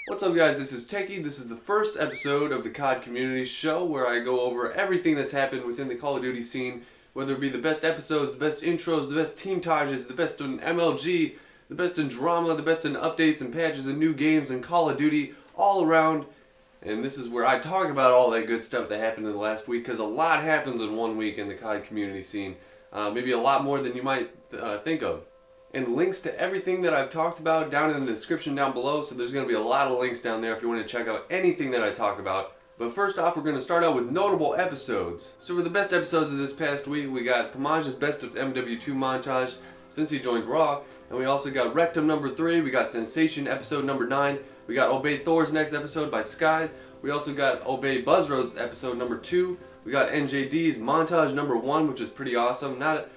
What's up guys, this is Techie. This is the first episode of the CoD Community Show where I go over everything that's happened within the Call of Duty scene, whether it be the best episodes, the best intros, the best team Tajs, the best in MLG, the best in drama, the best in updates and patches and new games and Call of Duty, all around. And this is where I talk about all that good stuff that happened in the last week, because a lot happens in 1 week in the CoD community scene. Maybe a lot more than you might think of. And links to everything that I've talked about down in the description down below, so there's going to be a lot of links down there if you want to check out anything that I talk about. But first off, we're going to start out with notable episodes. So for the best episodes of this past week, we got Camos's Best of MW2 montage since he joined Raw, and we also got Rectum number 3, we got Sensation episode number 9, we got Obey Thor's next episode by Skies, we also got Obey Buzzrow's episode number 2, we got NJD's montage number 1, which is pretty awesome. Not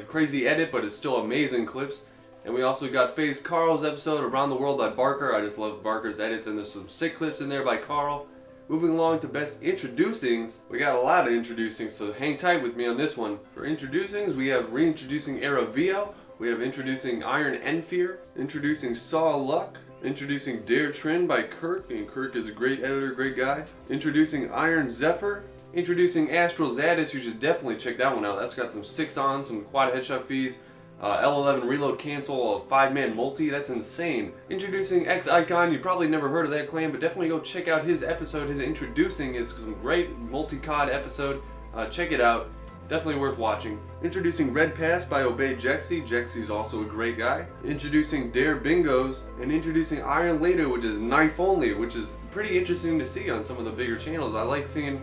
crazy edit, but it's still amazing clips. And we also got FaZe Carl's episode Around the World by Barker. I just love Barker's edits, and there's some sick clips in there by Carl. Moving along to best introducings, we got a lot of introducings, so hang tight with me on this one. For introducings, we have reintroducing Era Vio, we have introducing Iron Enfear, introducing Saw Luck, introducing Dare Trin by Kirk, and Kirk is a great editor, great guy. Introducing Iron Zephyr, introducing Astral Zadis. You should definitely check that one out. That's got some 6-on, some quad headshot feeds, L11 reload cancel, a 5-man multi. That's insane. Introducing X Icon. You probably never heard of that clan, but definitely go check out his episode, his introducing. It's some great multi-cod episode. Check it out. Definitely worth watching. Introducing Red Pass by Obey Jexy. Jexy's also a great guy. Introducing Dare Bingos, and introducing Iron Later, which is knife only, which is pretty interesting to see on some of the bigger channels. I like seeing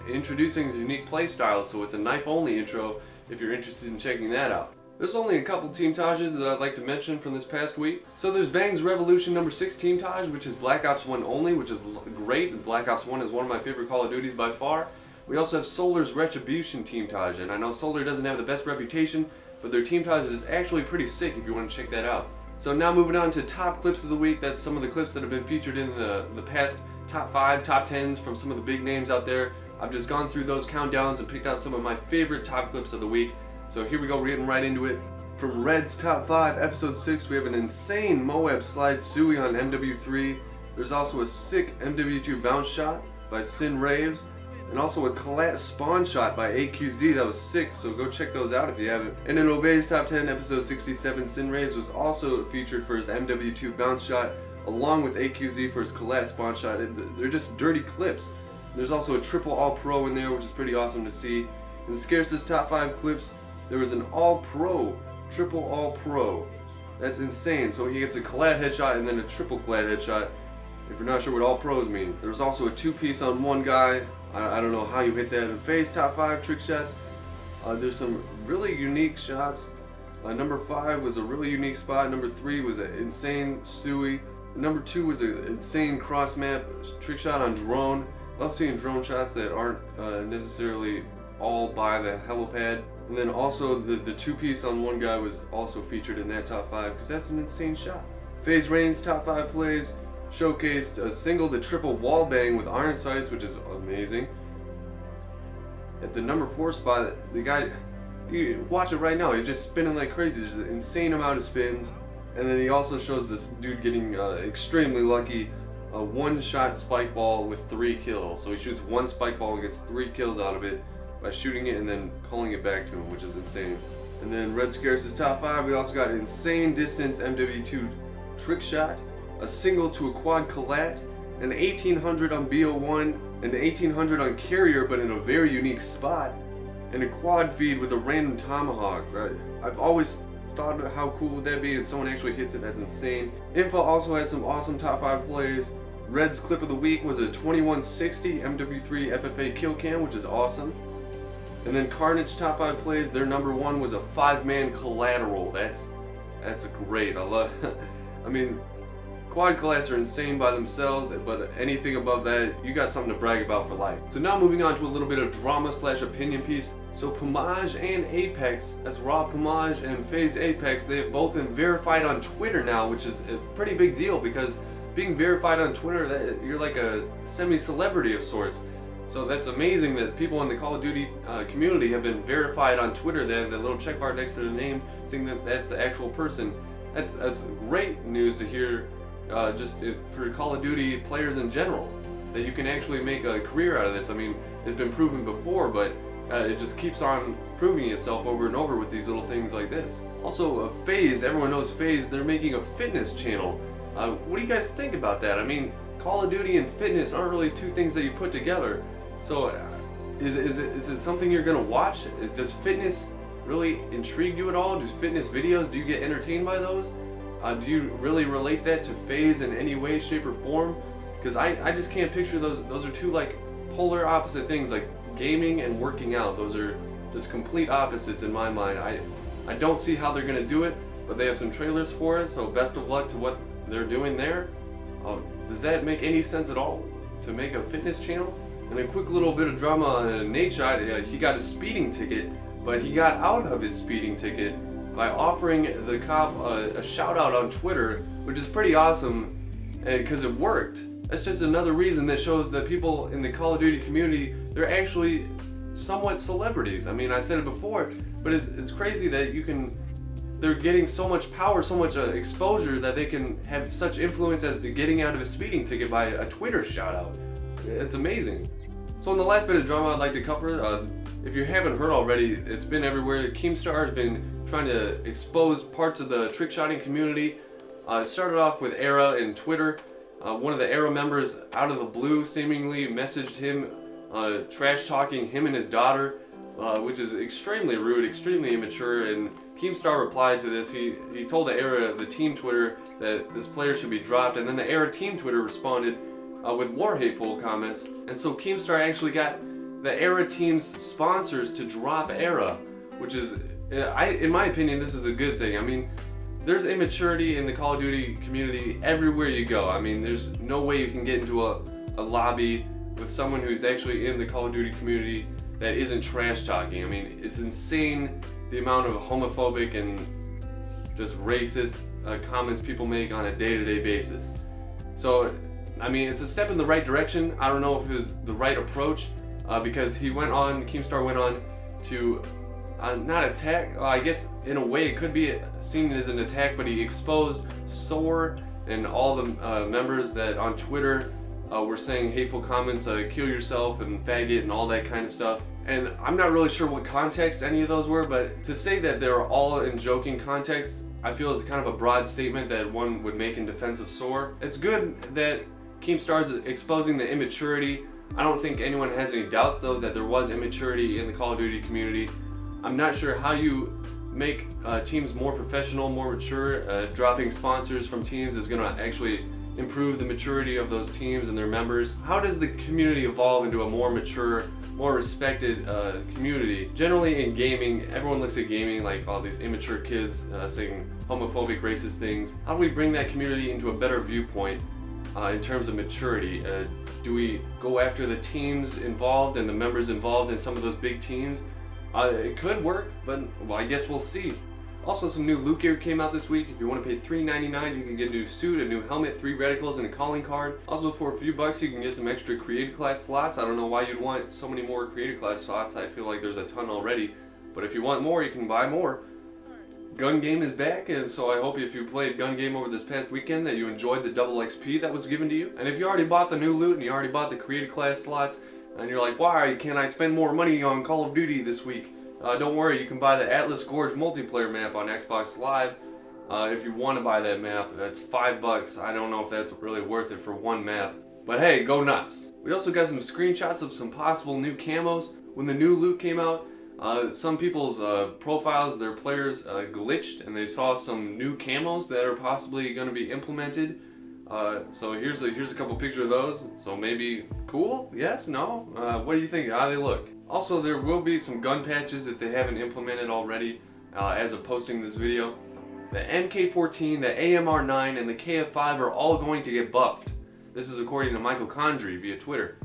introducing unique play styles, so it's a knife only intro if you're interested in checking that out. There's only a couple team Tajs that I'd like to mention from this past week. So there's Bang's Revolution number 6 team Taj, which is Black Ops 1 only, which is great. Black Ops 1 is one of my favorite Call of Duties by far. We also have Solar's Retribution team Taj, and I know Solar doesn't have the best reputation, but their team Taj is actually pretty sick if you want to check that out. So now moving on to top clips of the week. That's some of the clips that have been featured in the past top 5, top 10s from some of the big names out there. I've just gone through those countdowns and picked out some of my favorite top clips of the week. So here we go, we're getting right into it. From Red's Top 5, Episode 6, we have an insane Moab slide Sui on MW3. There's also a sick MW2 bounce shot by Sin Raves, and also a collat spawn shot by AQZ that was sick, so go check those out if you haven't. And in Obey's Top 10, Episode 67, Sin Raves was also featured for his MW2 bounce shot, along with AQZ for his collat spawn shot. They're just dirty clips. There's also a triple all-pro in there, which is pretty awesome to see. In Scarce's top 5 clips, there was an all-pro, triple all-pro. That's insane. So he gets a collat headshot and then a triple collat headshot, if you're not sure what all-pros mean. There was also a 2-piece on one guy. I don't know how you hit that. In FaZe top 5 trick shots, there's some really unique shots. Number 5 was a really unique spot. Number 3 was an insane Sui. Number 2 was an insane cross-map trick shot on drone. Love seeing drone shots that aren't necessarily all by the helipad. And then also the 2-piece on one guy was also featured in that top 5, because that's an insane shot. FaZe Rain's top 5 plays showcased a single to triple wall bang with iron sights, which is amazing. At the number 4 spot, the guy, you watch it right now, he's just spinning like crazy. There's an insane amount of spins. And then he also shows this dude getting extremely lucky. A 1-shot spike ball with 3 kills. So he shoots 1 spike ball and gets 3 kills out of it by shooting it and then calling it back to him, which is insane. And then Red Scarce's top 5, we also got an insane distance MW2 trick shot, a single to a quad collat, an 1800 on BO1, an 1800 on carrier but in a very unique spot, and a quad feed with a random tomahawk. Right? I've always thought how cool would that be, and someone actually hits it. That's insane. Info also had some awesome top 5 plays. Red's clip of the week was a 2160 MW3 FFA kill cam, which is awesome. And then Carnage top 5 plays, their number 1 was a 5-man collateral. That's great. I mean, quad collats are insane by themselves, but anything above that, you got something to brag about for life. So now moving on to a little bit of drama / opinion piece. So Pomage and Apex, that's Raw Pomage and FaZe Apex, they have both been verified on Twitter now, which is a pretty big deal, because being verified on Twitter, you're like a semi-celebrity of sorts. So that's amazing that people in the Call of Duty community have been verified on Twitter. They have that little check bar next to their name saying that that's the actual person. That's great news to hear for Call of Duty players in general, that you can actually make a career out of this. I mean, it's been proven before, but it just keeps on proving itself over and over with these little things like this. Also, FaZe, everyone knows FaZe, they're making a fitness channel. What do you guys think about that? I mean, Call of Duty and fitness aren't really two things that you put together. So, is it something you're gonna watch? Does fitness really intrigue you at all? Do fitness videos, do you get entertained by those? Do you really relate that to FaZe in any way, shape, or form? Because I just can't picture those. Those are two like polar opposite things, like gaming and working out. Those are just complete opposites in my mind. I don't see how they're gonna do it, but they have some trailers for it, so best of luck to what they're doing there. Does that make any sense at all, to make a fitness channel? And a quick little bit of drama on Nadeshot. He got a speeding ticket, but he got out of his speeding ticket by offering the cop a shout out on Twitter, which is pretty awesome because it worked. That's just another reason that shows that people in the Call of Duty community, they're actually somewhat celebrities. I mean, I said it before, but it's crazy that they're getting so much power, so much exposure, that they can have such influence as to getting out of a speeding ticket by a Twitter shout out. It's amazing. So in the last bit of drama I'd like to cover, if you haven't heard already, it's been everywhere. Keemstar has been trying to expose parts of the trickshotting community. It started off with Era and Twitter. One of the Era members, out of the blue, seemingly messaged him, trash talking him and his daughter, which is extremely rude, extremely immature. And Keemstar replied to this. He told the Era, the team Twitter, that this player should be dropped, and then the Era team Twitter responded with more hateful comments. And so Keemstar actually got the Era team's sponsors to drop Era, which is, in my opinion, this is a good thing. I mean, there's immaturity in the Call of Duty community everywhere you go. I mean, there's no way you can get into a lobby with someone who's actually in the Call of Duty community that isn't trash talking. I mean, it's insane the amount of homophobic and just racist comments people make on a day-to-day basis. So, I mean, it's a step in the right direction. I don't know if it was the right approach, because Keemstar went on to not attack, I guess in a way it could be seen as an attack, but he exposed Soar and all the members that on Twitter were saying hateful comments, kill yourself and faggot and all that kind of stuff. And I'm not really sure what context any of those were, but to say that they're all in joking context, I feel is kind of a broad statement that one would make in defense of Soar. It's good that Keemstar is exposing the immaturity. I don't think anyone has any doubts though that there was immaturity in the Call of Duty community. I'm not sure how you make teams more professional, more mature, if dropping sponsors from teams is going to actually improve the maturity of those teams and their members. How does the community evolve into a more mature, more respected community? Generally in gaming, everyone looks at gaming like all these immature kids saying homophobic, racist things. How do we bring that community into a better viewpoint in terms of maturity? Do we go after the teams involved and the members involved in some of those big teams? It could work, but well, I guess we'll see. Also, some new loot gear came out this week. If you want to pay $3.99, you can get a new suit, a new helmet, 3 reticles, and a calling card. Also, for a few bucks, you can get some extra creative class slots. I don't know why you'd want so many more creative class slots. I feel like there's a ton already. But if you want more, you can buy more. Gun game is back, and so I hope if you played gun game over this past weekend that you enjoyed the double XP that was given to you. And if you already bought the new loot and you already bought the creative class slots, and you're like, why can't I spend more money on Call of Duty this week? Don't worry, you can buy the Atlas Gorge multiplayer map on Xbox Live. If you want to buy that map, it's $5. I don't know if that's really worth it for one map. But hey, go nuts. We also got some screenshots of some possible new camos. When the new loot came out, some people's profiles, their players glitched, and they saw some new camos that are possibly going to be implemented. So here's a couple pictures of those. So maybe cool? Yes? No? What do you think? How do they look? Also, there will be some gun patches if they haven't implemented already as of posting this video. The MK14, the AMR9, and the KF5 are all going to get buffed. This is according to Michael Condrey via Twitter.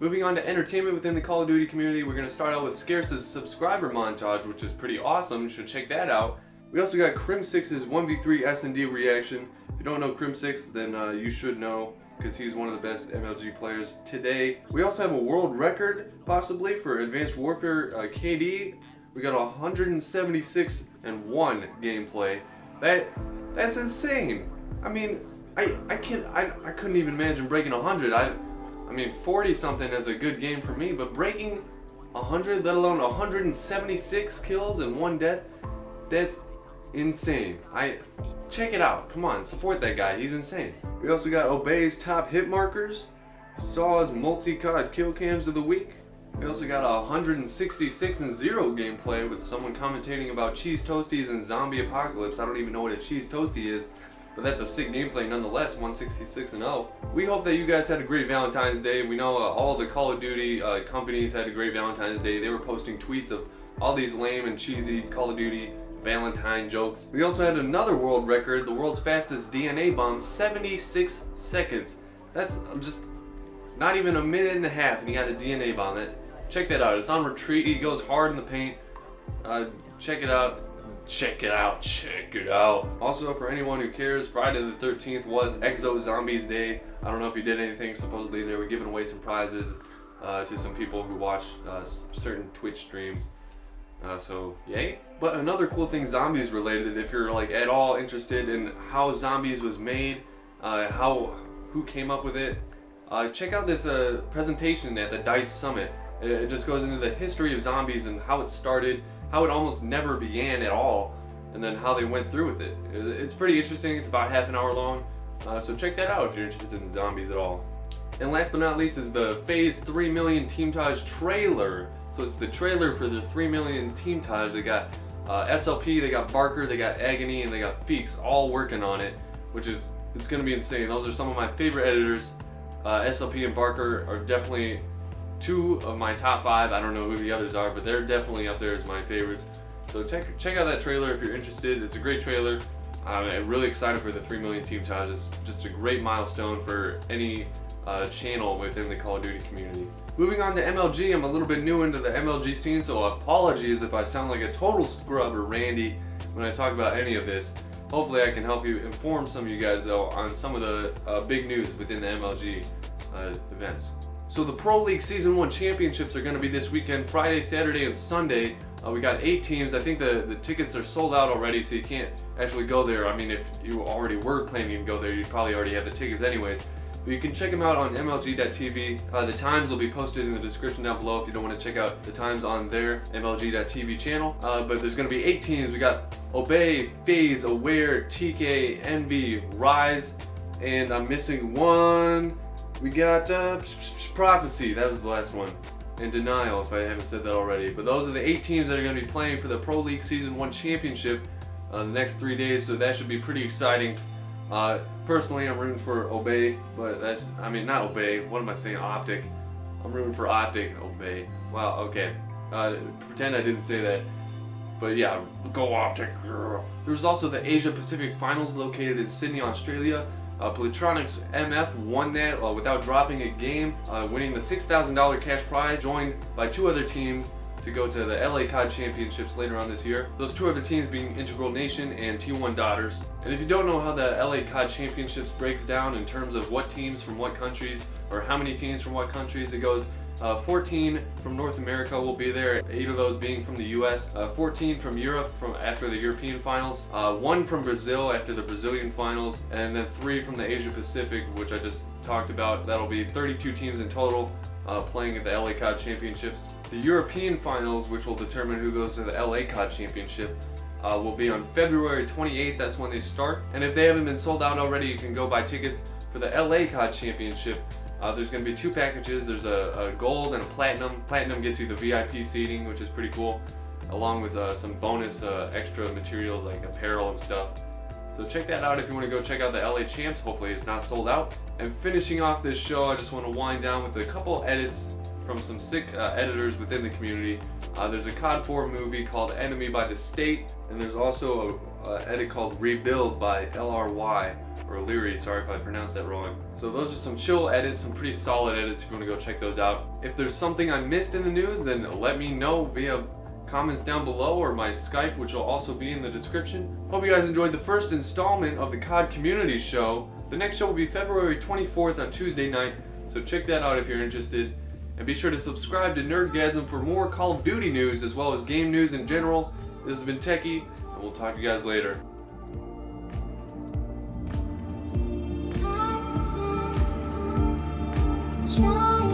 Moving on to entertainment within the Call of Duty community, we're going to start out with Scarce's subscriber montage, which is pretty awesome. You should check that out. We also got Crim6's 1v3 S&D reaction. If you don't know Crim6, then you should know, because he's one of the best MLG players today. We also have a world record, possibly, for Advanced Warfare KD. We got 176-1 gameplay. That's insane. I mean, I couldn't even imagine breaking 100. I mean 40 something is a good game for me, but breaking 100, let alone 176 kills and 1 death, that's insane. Check it out. Come on, support that guy. He's insane. We also got Obey's top hit markers, Saw's multi-COD kill cams of the week. We also got a 166 and 0 gameplay with someone commentating about cheese toasties and zombie apocalypse. I don't even know what a cheese toastie is, but that's a sick gameplay nonetheless. 166 and 0. We hope that you guys had a great Valentine's Day. We know all the Call of Duty companies had a great Valentine's Day. They were posting tweets of all these lame and cheesy Call of Duty Valentine jokes. We also had another world record, the world's fastest DNA bomb, 76 seconds. That's just not even a minute and a half, and he got a DNA bomb. Check that out. It's on retreat. He goes hard in the paint. Check it out. Check it out. Check it out. Also, for anyone who cares, Friday the 13th was Exo Zombies Day. I don't know if you did anything. Supposedly they were giving away some prizes to some people who watch certain Twitch streams. So yay. But another cool thing zombies related, if you're like at all interested in how zombies was made, who came up with it, check out this presentation at the DICE Summit. It just goes into the history of zombies and how it started, how it almost never began at all, and then how they went through with it. It's pretty interesting. It's about half an hour long, so check that out if you're interested in zombies at all. And last but not least is the Phase 3 million Team Taj trailer. So it's the trailer for the 3 million Team Taj. They got SLP, they got Barker, they got Agony, and they got Feeks all working on it, it's gonna be insane. Those are some of my favorite editors. SLP and Barker are definitely 2 of my top 5. I don't know who the others are, but they're definitely up there as my favorites. So check out that trailer if you're interested. It's a great trailer. I'm really excited for the 3 million Team Taj. It's just a great milestone for any channel within the Call of Duty community. Moving on to MLG, I'm a little bit new into the MLG scene, so apologies if I sound like a total scrub or Randy when I talk about any of this. Hopefully I can help you inform some of you guys though on some of the big news within the MLG events. So the Pro League Season 1 Championships are going to be this weekend, Friday, Saturday, and Sunday. We got 8 teams. I think the tickets are sold out already, so you can't actually go there. I mean, if you already were planning to go there, you'd probably already have the tickets anyways. But you can check them out on MLG.tv. The times will be posted in the description down below if you don't want to check out the times on their MLG.tv channel. But there's going to be 8 teams. We got Obey, FaZe, Aware, TK, Envy, Rise, and I'm missing one. We got Prophecy, that was the last one, and Denial if I haven't said that already. But those are the 8 teams that are going to be playing for the Pro League Season 1 Championship the next 3 days, so that should be pretty exciting. Personally, I'm rooting for Obey, but not Obey, what am I saying, Optic. I'm rooting for Optic, Obey. Wow, okay. Pretend I didn't say that. But yeah, go Optic, girl. There's also the Asia Pacific Finals located in Sydney, Australia. Polytronics MF won that without dropping a game, winning the $6,000 cash prize, joined by 2 other teams to go to the LA CoD Championships later on this year. Those 2 other teams being Integral Nation and T1 Daughters. And if you don't know how the LA CoD Championships breaks down in terms of what teams from what countries, or how many teams from what countries, it goes 14 from North America will be there, 8 of those being from the US, 14 from Europe after the European finals, 1 from Brazil after the Brazilian finals, and then 3 from the Asia Pacific, which I just talked about. That'll be 32 teams in total playing at the LA CoD Championships. The European finals, which will determine who goes to the LA CoD Championship, will be on February 28th. That's when they start. And if they haven't been sold out already, you can go buy tickets for the LA CoD Championship. There's going to be 2 packages. There's a gold and a platinum. Platinum gets you the VIP seating, which is pretty cool, along with some bonus extra materials like apparel and stuff. So check that out if you want to go check out the LA Champs. Hopefully it's not sold out. And finishing off this show, I just want to wind down with a couple edits from some sick editors within the community. There's a COD 4 movie called Enemy by the State, and there's also an edit called Rebuild by LRY. Or Leary, sorry if I pronounced that wrong. So those are some chill edits, some pretty solid edits if you want to go check those out. If there's something I missed in the news, then let me know via comments down below or my Skype, which will also be in the description. Hope you guys enjoyed the first installment of the COD Community Show. The next show will be February 24th on Tuesday night, so check that out if you're interested. And be sure to subscribe to Nerdgasm for more Call of Duty news as well as game news in general. This has been Techie, and we'll talk to you guys later. Smile.